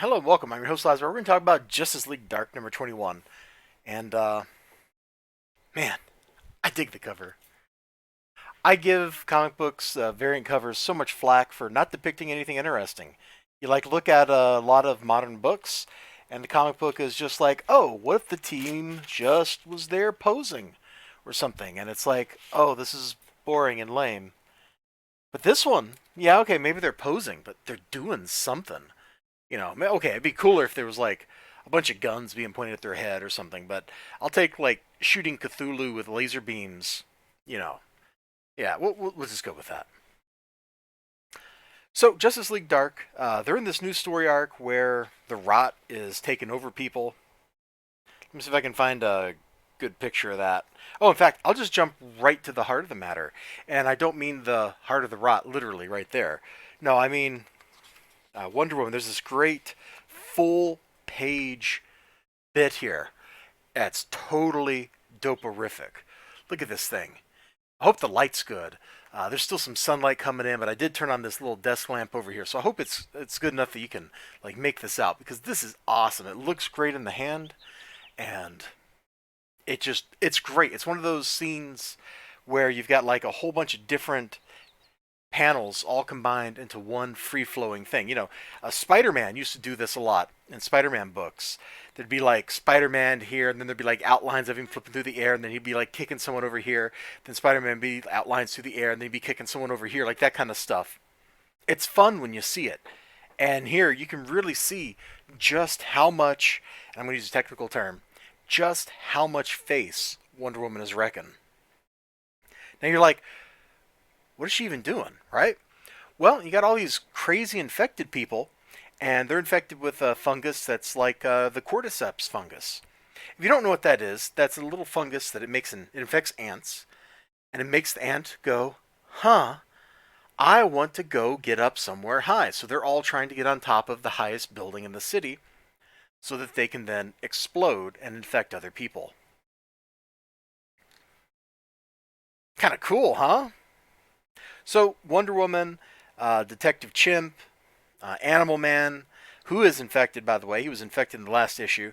Hello and welcome. I'm your host, Elizibar. We're going to talk about Justice League Dark number 21. And, man, I dig the cover. I give comic books variant covers so much flack for not depicting anything interesting. You look at a lot of modern books, and the comic book is just like, oh, what if the team just was there posing or something? And it's like, oh, this is boring and lame. But this one, yeah, okay, maybe they're posing, but they're doing something. Okay, it'd be cooler if there was like a bunch of guns being pointed at their head or something, but I'll take like shooting Cthulhu with laser beams. You know, yeah, we'll just go with that. So, Justice League Dark, they're in this new story arc where the rot is taking over people. Let me see if I can find a good picture of that. Oh, in fact, I'll just jump right to the heart of the matter. And I don't mean the heart of the rot literally right there. No, I mean Wonder Woman. There's this great full page bit here. That's totally doperific. Look at this thing. I hope the light's good. There's still some sunlight coming in, but I did turn on this little desk lamp over here, so I hope it's good enough that you can like make this out because this is awesome. It looks great in the hand, and it's great. It's one of those scenes where you've got like a whole bunch of different panels all combined into one free-flowing thing. Spider-Man used to do this a lot in Spider-Man books. There'd be like Spider-Man here, and then there'd be like outlines of him flipping through the air, and then he'd be like kicking someone over here. Then Spider-Man would be outlines through the air, and then he'd be kicking someone over here, like that kind of stuff. It's fun when you see it. And here you can really see just how much, and I'm going to use a technical term, just how much face Wonder Woman is wrecking. Now you're like, what is she even doing, right? Well, you got all these crazy infected people, and they're infected with a fungus that's like the cordyceps fungus. If you don't know what that is, that's a little fungus that it infects ants, and it makes the ant go, huh, I want to go get up somewhere high. So they're all trying to get on top of the highest building in the city so that they can then explode and infect other people. Kind of cool, huh? So Wonder Woman, Detective Chimp, Animal Man, who is infected, by the way. He was infected in the last issue.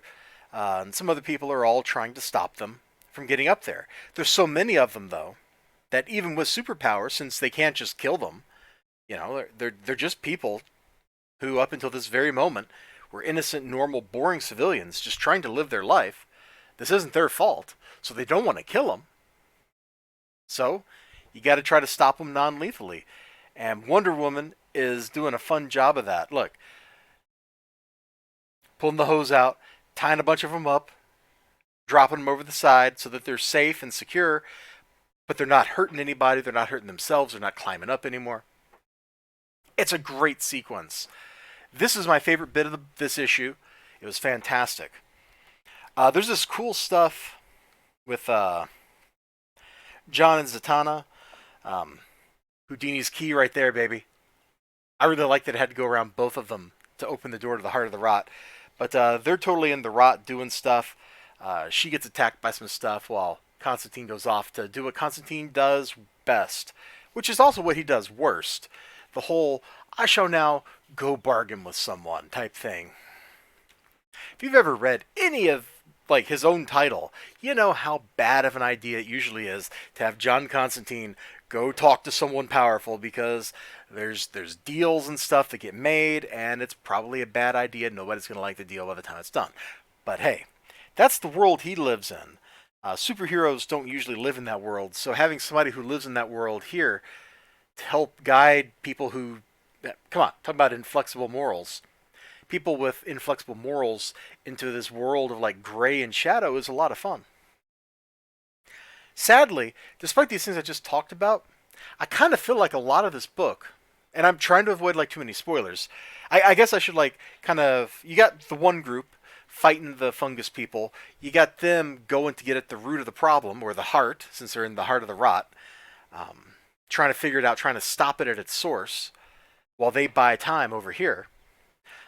And some other people are all trying to stop them from getting up there. There's so many of them, though, that even with superpowers, since they can't just kill them, they're just people who, up until this very moment, were innocent, normal, boring civilians just trying to live their life. This isn't their fault, so they don't want to kill them. So you got to try to stop them non-lethally. And Wonder Woman is doing a fun job of that. Look, pulling the hose out, tying a bunch of them up, dropping them over the side so that they're safe and secure, but they're not hurting anybody, they're not hurting themselves, they're not climbing up anymore. It's a great sequence. This is my favorite bit of this issue. It was fantastic. There's this cool stuff with John and Zatanna. Houdini's key right there, baby. I really like that it had to go around both of them to open the door to the heart of the rot. But they're totally in the rot doing stuff. She gets attacked by some stuff while Constantine goes off to do what Constantine does best, which is also what he does worst. The whole I shall now go bargain with someone type thing. If you've ever read any of like his own title, you know how bad of an idea it usually is to have John Constantine go talk to someone powerful because there's deals and stuff that get made and it's probably a bad idea. Nobody's going to like the deal by the time it's done. But hey, that's the world he lives in. Superheroes don't usually live in that world, so having somebody who lives in that world here to help guide people who, come on, talk about inflexible morals. People with inflexible morals into this world of like gray and shadow is a lot of fun. Sadly, despite these things I just talked about, I kind of feel like a lot of this book, and I'm trying to avoid like too many spoilers. I guess I should like kind of. You got the one group fighting the fungus people. You got them going to get at the root of the problem, or the heart, since they're in the heart of the rot. Trying to figure it out, trying to stop it at its source, while they buy time over here.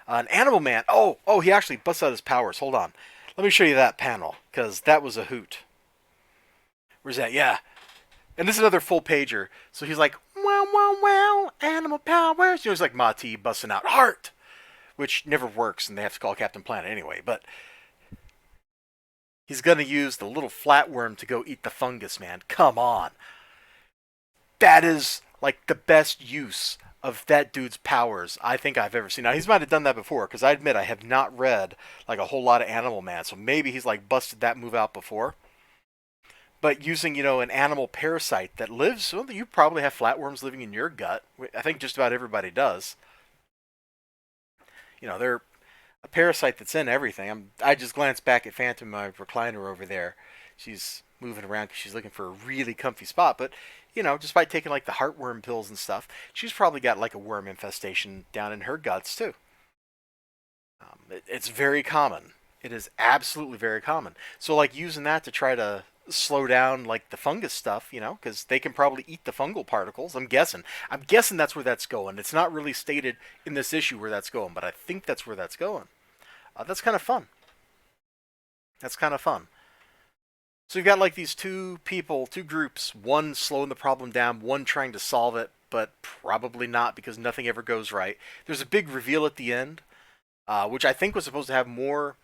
An Animal Man. Oh, he actually busts out his powers. Hold on. Let me show you that panel, because that was a hoot. Where's that? Yeah. And this is another full pager. So he's like, wow, wow, wow, animal powers. He's like Mati busting out heart. which never works, and they have to call Captain Planet anyway. But he's gonna use the little flatworm to go eat the fungus, man. Come on, that is like the best use of that dude's powers I think I've ever seen. Now he's might have done that before, because I admit I have not read like a whole lot of Animal Man, so maybe he's like busted that move out before. But using, an animal parasite that lives, well, you probably have flatworms living in your gut. I think just about everybody does. They're a parasite that's in everything. I just glanced back at Phantom, my recliner over there. She's moving around because she's looking for a really comfy spot. But, just by taking like the heartworm pills and stuff, she's probably got like a worm infestation down in her guts too. It's very common. It is absolutely very common. So like using that to try to slow down like the fungus stuff, because they can probably eat the fungal particles. I'm guessing. I'm guessing that's where that's going. It's not really stated in this issue where that's going, but I think that's where that's going. That's kind of fun. That's kind of fun. So you've got like these two people, two groups, one slowing the problem down, one trying to solve it, but probably not because nothing ever goes right. There's a big reveal at the end, which I think was supposed to have more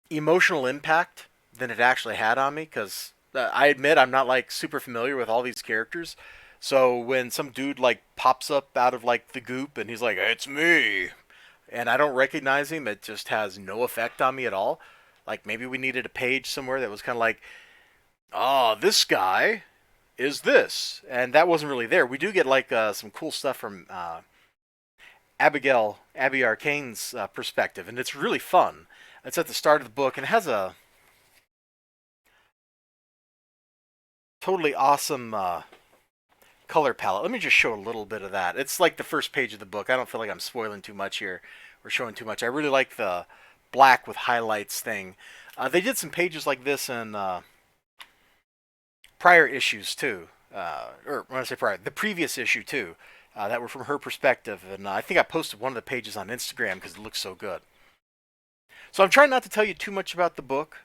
emotional impact than it actually had on me, because I admit I'm not like super familiar with all these characters. So when some dude like pops up out of like the goop and he's like, "It's me," and I don't recognize him, it just has no effect on me at all. Like maybe we needed a page somewhere that was kind of like, "Oh, this guy is this," and that wasn't really there. We do get like some cool stuff from Abby Arcane's perspective, and it's really fun. It's at the start of the book, and it has a totally awesome color palette. Let me just show a little bit of that. It's like the first page of the book. I don't feel like I'm spoiling too much here or showing too much. I really like the black with highlights thing. They did some pages like this in prior issues too. Or when I say prior, the previous issue too. That were from her perspective. And I think I posted one of the pages on Instagram because it looks so good. So I'm trying not to tell you too much about the book,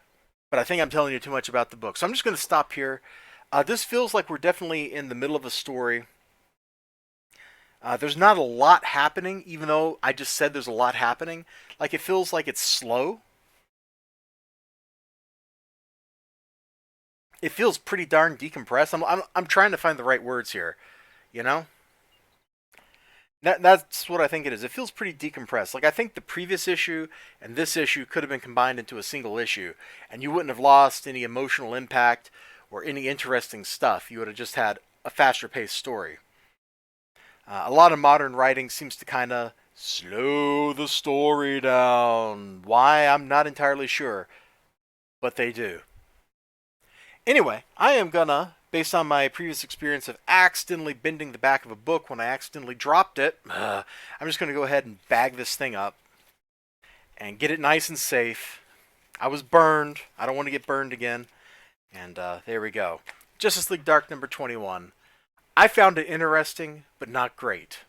but I think I'm telling you too much about the book. So I'm just going to stop here. This feels like we're definitely in the middle of a story. There's not a lot happening, even though I just said there's a lot happening. Like, it feels like it's slow. It feels pretty darn decompressed. I'm trying to find the right words here, you know? That's what I think it is. It feels pretty decompressed. Like, I think the previous issue and this issue could have been combined into a single issue, and you wouldn't have lost any emotional impact or any interesting stuff. You would have just had a faster paced story. A lot of modern writing seems to kind of slow the story down. Why? I'm not entirely sure, but they do. Anyway, I am gonna, based on my previous experience of accidentally bending the back of a book when I accidentally dropped it, I'm just gonna go ahead and bag this thing up and get it nice and safe. I was burned. I don't want to get burned again. And there we go. Justice League Dark number 21. I found it interesting, but not great.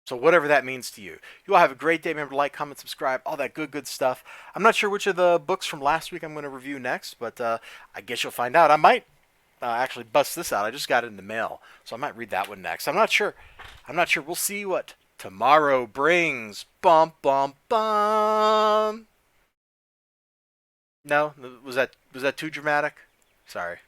So whatever that means to you. You all have a great day. Remember to like, comment, subscribe, all that good stuff. I'm not sure which of the books from last week I'm going to review next, but I guess you'll find out. I might actually bust this out. I just got it in the mail, so I might read that one next. I'm not sure. We'll see what tomorrow brings. Bum, bum, bum. No? Was that too dramatic? Sorry.